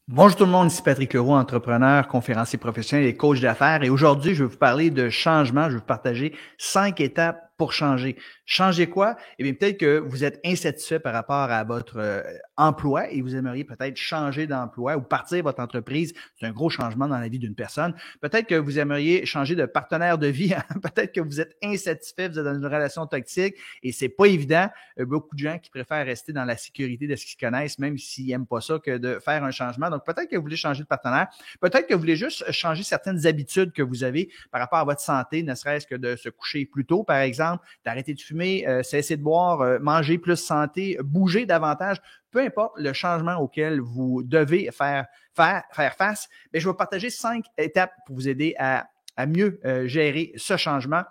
Bonjour tout le monde, ici Patrick Leroux, entrepreneur, conférencier professionnel et coach d'affaires. Et aujourd'hui, je vais vous parler de changement. Je vais vous partager 5 étapes pour changer. Changer quoi? Eh bien, peut-être que vous êtes insatisfait par rapport à votre emploi et vous aimeriez peut-être changer d'emploi ou partir votre entreprise. C'est un gros changement dans la vie d'une personne. Peut-être que vous aimeriez changer de partenaire de vie. Peut-être que vous êtes insatisfait, vous êtes dans une relation toxique et c'est pas évident. Beaucoup de gens qui préfèrent rester dans la sécurité de ce qu'ils connaissent, même s'ils n'aiment pas ça, que de faire un changement. Donc, peut-être que vous voulez changer de partenaire. Peut-être que vous voulez juste changer certaines habitudes que vous avez par rapport à votre santé, ne serait-ce que de se coucher plus tôt, par exemple, d'arrêter de fumer, cesser de boire, manger plus santé, bouger davantage. Peu importe le changement auquel vous devez faire face, bien, je vais partager 5 étapes pour vous aider à mieux gérer ce changement.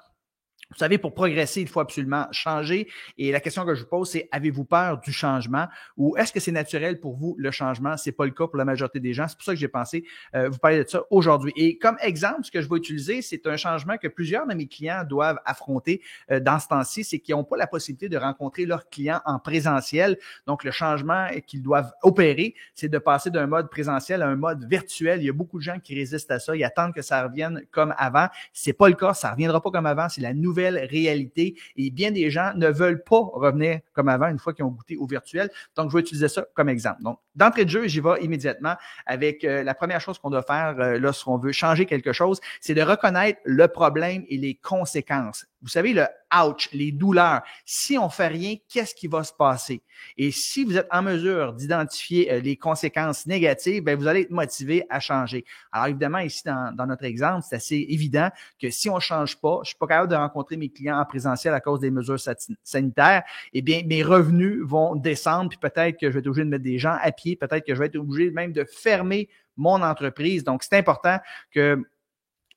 Vous savez, pour progresser, il faut absolument changer. Et la question que je vous pose, c'est avez-vous peur du changement ou est-ce que c'est naturel pour vous le changement? C'est pas le cas pour la majorité des gens. C'est pour ça que j'ai pensé vous parler de ça aujourd'hui. Et comme exemple, ce que je vais utiliser, c'est un changement que plusieurs de mes clients doivent affronter dans ce temps-ci, c'est qu'ils n'ont pas la possibilité de rencontrer leurs clients en présentiel. Donc, le changement qu'ils doivent opérer, c'est de passer d'un mode présentiel à un mode virtuel. Il y a beaucoup de gens qui résistent à ça. Ils attendent que ça revienne comme avant. C'est pas le cas. Ça reviendra pas comme avant. C'est la nouvelle réalité et bien des gens ne veulent pas revenir comme avant une fois qu'ils ont goûté au virtuel. Donc, je vais utiliser ça comme exemple. Donc, d'entrée de jeu, j'y vais immédiatement avec la première chose qu'on doit faire lorsqu'on veut changer quelque chose, c'est de reconnaître le problème et les conséquences. Vous savez, le ouch, les douleurs. Si on fait rien, qu'est-ce qui va se passer? Et si vous êtes en mesure d'identifier les conséquences négatives, bien, vous allez être motivé à changer. Alors, évidemment, ici, dans notre exemple, c'est assez évident que si on ne change pas, je ne suis pas capable de rencontrer mes clients en présentiel à cause des mesures sanitaires, eh bien, mes revenus vont descendre, puis peut-être que je vais être obligé de mettre des gens à pied, peut-être que je vais être obligé même de fermer mon entreprise. Donc, c'est important que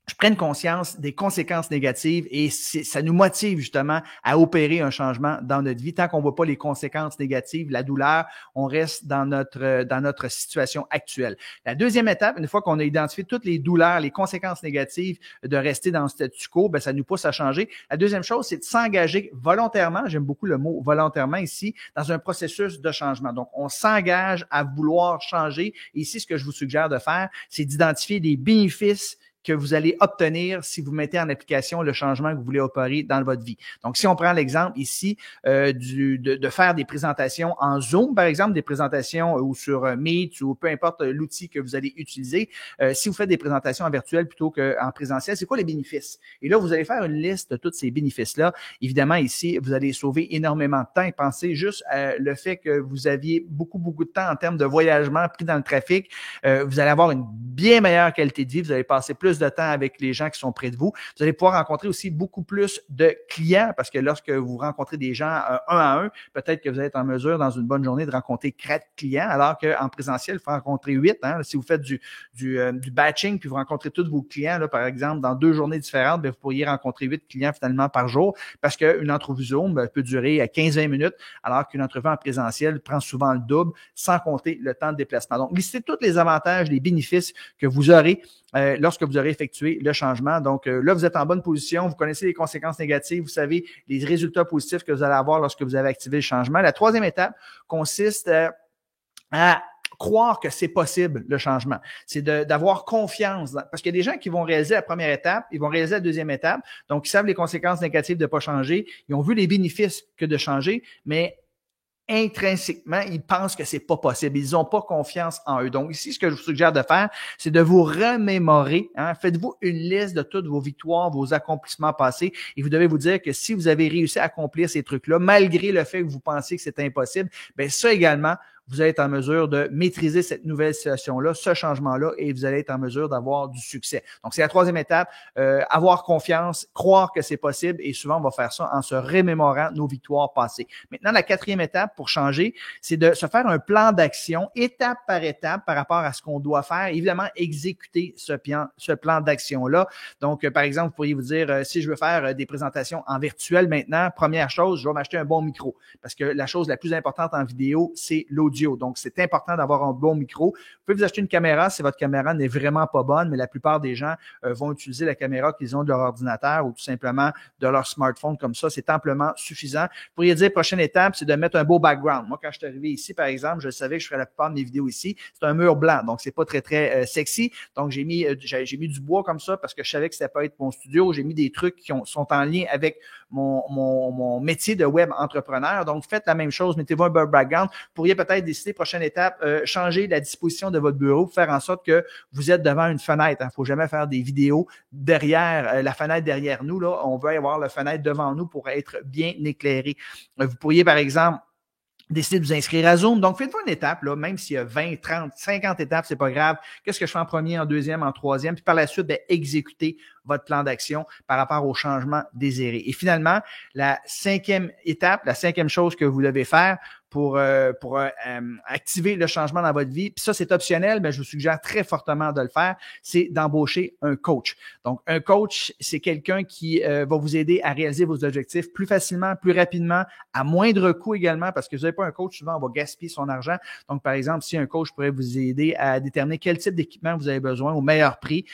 je prenne conscience des conséquences négatives et ça nous motive justement à opérer un changement dans notre vie. Tant qu'on ne voit pas les conséquences négatives, la douleur, on reste dans notre situation actuelle. La deuxième étape, une fois qu'on a identifié toutes les douleurs, les conséquences négatives de rester dans le statu quo, bien, ça nous pousse à changer. La deuxième chose, c'est de s'engager volontairement, j'aime beaucoup le mot volontairement ici, dans un processus de changement. Donc, on s'engage à vouloir changer. Et ici, ce que je vous suggère de faire, c'est d'identifier des bénéfices que vous allez obtenir si vous mettez en application le changement que vous voulez opérer dans votre vie. Donc, si on prend l'exemple ici de faire des présentations en Zoom, par exemple, des présentations ou sur Meet ou peu importe l'outil que vous allez utiliser, si vous faites des présentations en virtuel plutôt qu'en présentiel, c'est quoi les bénéfices? Et là, vous allez faire une liste de tous ces bénéfices-là. Évidemment, ici, vous allez sauver énormément de temps et pensez juste à le fait que vous aviez beaucoup de temps en termes de voyagement pris dans le trafic. Vous allez avoir une bien meilleure qualité de vie. Vous allez passer plus de temps avec les gens qui sont près de vous. Vous allez pouvoir rencontrer aussi beaucoup plus de clients parce que lorsque vous rencontrez des gens un à un, peut-être que vous êtes en mesure dans une bonne journée de rencontrer 4 clients alors qu'en présentiel, il faut rencontrer 8. Si vous faites du batching puis vous rencontrez tous vos clients, là, par exemple, dans 2 journées différentes, bien, vous pourriez rencontrer 8 clients finalement par jour parce qu'une entrevue Zoom peut durer 15-20 minutes alors qu'une entrevue en présentiel prend souvent le double sans compter le temps de déplacement. Donc, listez tous les avantages, les bénéfices que vous aurez lorsque vous aurez effectué le changement. Donc, là, vous êtes en bonne position, vous connaissez les conséquences négatives, vous savez les résultats positifs que vous allez avoir lorsque vous avez activé le changement. La troisième étape consiste à croire que c'est possible, le changement. C'est d'avoir confiance. Parce qu'il y a des gens qui vont réaliser la première étape, ils vont réaliser la deuxième étape, donc ils savent les conséquences négatives de ne pas changer, ils ont vu les bénéfices que de changer, mais intrinsèquement, ils pensent que c'est pas possible. Ils n'ont pas confiance en eux. Donc, ici, ce que je vous suggère de faire, c'est de vous remémorer. Faites-vous une liste de toutes vos victoires, vos accomplissements passés et vous devez vous dire que si vous avez réussi à accomplir ces trucs-là, malgré le fait que vous pensiez que c'est impossible, bien ça également, vous allez être en mesure de maîtriser cette nouvelle situation-là, ce changement-là, et vous allez être en mesure d'avoir du succès. Donc, c'est la troisième étape, avoir confiance, croire que c'est possible, et souvent, on va faire ça en se remémorant nos victoires passées. Maintenant, la quatrième étape pour changer, c'est de se faire un plan d'action, étape par étape, par rapport à ce qu'on doit faire. Évidemment, exécuter ce plan d'action-là. Donc, par exemple, vous pourriez vous dire, si je veux faire des présentations en virtuel maintenant, première chose, je vais m'acheter un bon micro, parce que la chose la plus importante en vidéo, c'est l'audio. l'audio. Donc, c'est important d'avoir un bon micro. Vous pouvez vous acheter une caméra si votre caméra n'est vraiment pas bonne, mais la plupart des gens vont utiliser la caméra qu'ils ont de leur ordinateur ou tout simplement de leur smartphone comme ça. C'est amplement suffisant. Vous pourriez dire, prochaine étape, c'est de mettre un beau background. Moi, quand je suis arrivé ici, par exemple, je savais que je ferais la plupart de mes vidéos ici. C'est un mur blanc, donc c'est pas très, très sexy. Donc, j'ai mis du bois comme ça parce que je savais que c'était pas être mon studio. J'ai mis des trucs qui sont en lien avec mon métier de web entrepreneur. Donc, faites la même chose. Mettez-vous un background. Vous pourriez peut-être décider, prochaine étape, changer la disposition de votre bureau pour faire en sorte que vous êtes devant une fenêtre. Il ne faut jamais faire des vidéos derrière la fenêtre derrière nous. Là, on veut avoir la fenêtre devant nous pour être bien éclairé. Vous pourriez, par exemple, décidez de vous inscrire à Zoom. Donc, faites-vous une étape, là, même s'il y a 20, 30, 50 étapes, c'est pas grave. Qu'est-ce que je fais en premier, en deuxième, en troisième? Puis par la suite, exécutez votre plan d'action par rapport au changement désiré. Et finalement, la cinquième étape, la cinquième chose que vous devez faire pour activer le changement dans votre vie, puis ça, c'est optionnel, mais je vous suggère très fortement de le faire, c'est d'embaucher un coach. Donc, un coach, c'est quelqu'un qui va vous aider à réaliser vos objectifs plus facilement, plus rapidement, à moindre coût également, parce que vous n'avez pas un coach, souvent, on va gaspiller son argent. Donc, par exemple, si un coach pourrait vous aider à déterminer quel type d'équipement vous avez besoin au meilleur prix,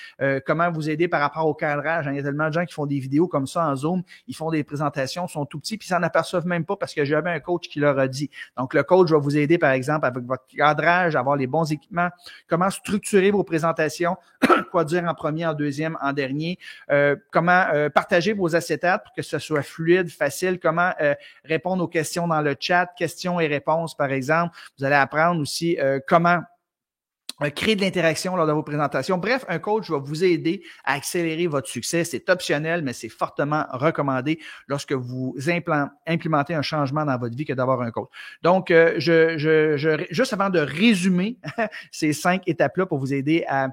comment vous aider par rapport au cadrage. Il y a tellement de gens qui font des vidéos comme ça en Zoom, ils font des présentations, sont tout petits, puis ils s'en aperçoivent même pas parce que j'avais un coach qui leur a dit. Donc, le coach va vous aider, par exemple, avec votre cadrage, avoir les bons équipements, comment structurer vos présentations, quoi dire en premier, en deuxième, en dernier, comment partager vos acétates pour que ce soit fluide, facile, comment répondre aux questions dans le chat, questions et réponses, par exemple. Vous allez apprendre aussi comment créer de l'interaction lors de vos présentations. Bref, un coach va vous aider à accélérer votre succès. C'est optionnel, mais c'est fortement recommandé lorsque vous implémentez un changement dans votre vie que d'avoir un coach. Donc, juste avant de résumer ces 5 étapes-là pour vous aider à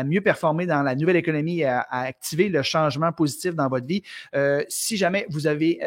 mieux performer dans la nouvelle économie et à activer le changement positif dans votre vie. Si jamais vous avez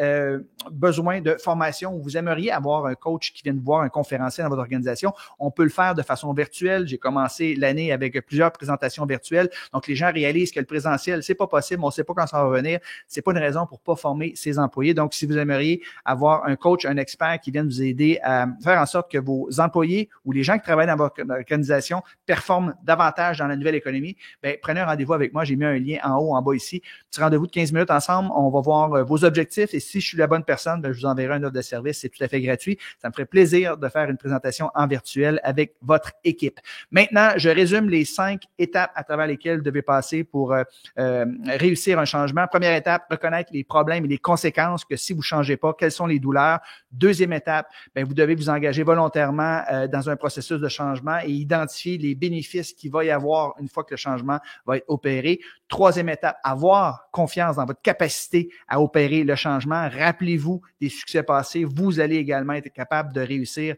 besoin de formation ou vous aimeriez avoir un coach qui vienne voir un conférencier dans votre organisation, on peut le faire de façon virtuelle. J'ai commencé l'année avec plusieurs présentations virtuelles. Donc, les gens réalisent que le présentiel, c'est pas possible, on ne sait pas quand ça va venir. C'est pas une raison pour pas former ses employés. Donc, si vous aimeriez avoir un coach, un expert qui vienne vous aider à faire en sorte que vos employés ou les gens qui travaillent dans votre organisation performent davantage dans la nouvelle économie, prenez un rendez-vous avec moi. J'ai mis un lien en haut, en bas ici. Petit rendez-vous de 15 minutes ensemble. On va voir vos objectifs et si je suis la bonne personne, je vous enverrai une offre de service. C'est tout à fait gratuit. Ça me ferait plaisir de faire une présentation en virtuel avec votre équipe. Maintenant, je résume les 5 étapes à travers lesquelles vous devez passer pour réussir un changement. Première étape, reconnaître les problèmes et les conséquences que si vous ne changez pas, quelles sont les douleurs. Deuxième étape, vous devez vous engager volontairement dans un processus de changement et identifier les bénéfices qu'il va y avoir une fois que le changement va être opéré. Troisième étape, avoir confiance dans votre capacité à opérer le changement. Rappelez-vous des succès passés. Vous allez également être capable de réussir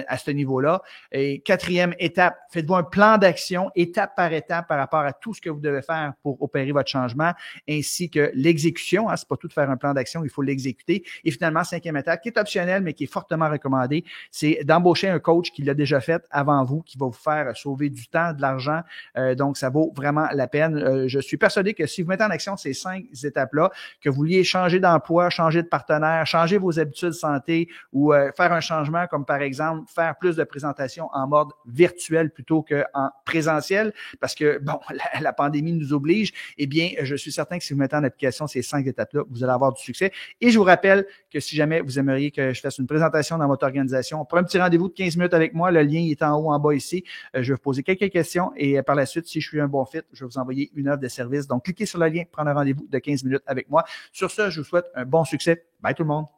à ce niveau-là. Et quatrième étape, faites-vous un plan d'action étape par étape par rapport à tout ce que vous devez faire pour opérer votre changement, ainsi que l'exécution. C'est pas tout de faire un plan d'action, il faut l'exécuter. Et finalement, cinquième étape, qui est optionnelle, mais qui est fortement recommandée, c'est d'embaucher un coach qui l'a déjà fait avant vous, qui va vous faire sauver du temps, de l'argent. Donc, ça vaut vraiment la peine. Je suis persuadé que si vous mettez en action ces 5 étapes-là, que vous vouliez changer d'emploi, changer de partenaire, changer vos habitudes de santé ou faire un changement comme par exemple faire plus de présentations en mode virtuel plutôt qu'en présentiel parce que, la pandémie nous oblige, eh bien, je suis certain que si vous mettez en application ces 5 étapes-là, vous allez avoir du succès. Et je vous rappelle que si jamais vous aimeriez que je fasse une présentation dans votre organisation, prenez un petit rendez-vous de 15 minutes avec moi. Le lien est en haut, en bas ici. Je vais vous poser quelques questions et par la suite, si je suis un bon fit, je vais vous envoyer une offre de service. Donc, cliquez sur le lien, prenez un rendez-vous de 15 minutes avec moi. Sur ce, je vous souhaite un bon succès. Bye tout le monde.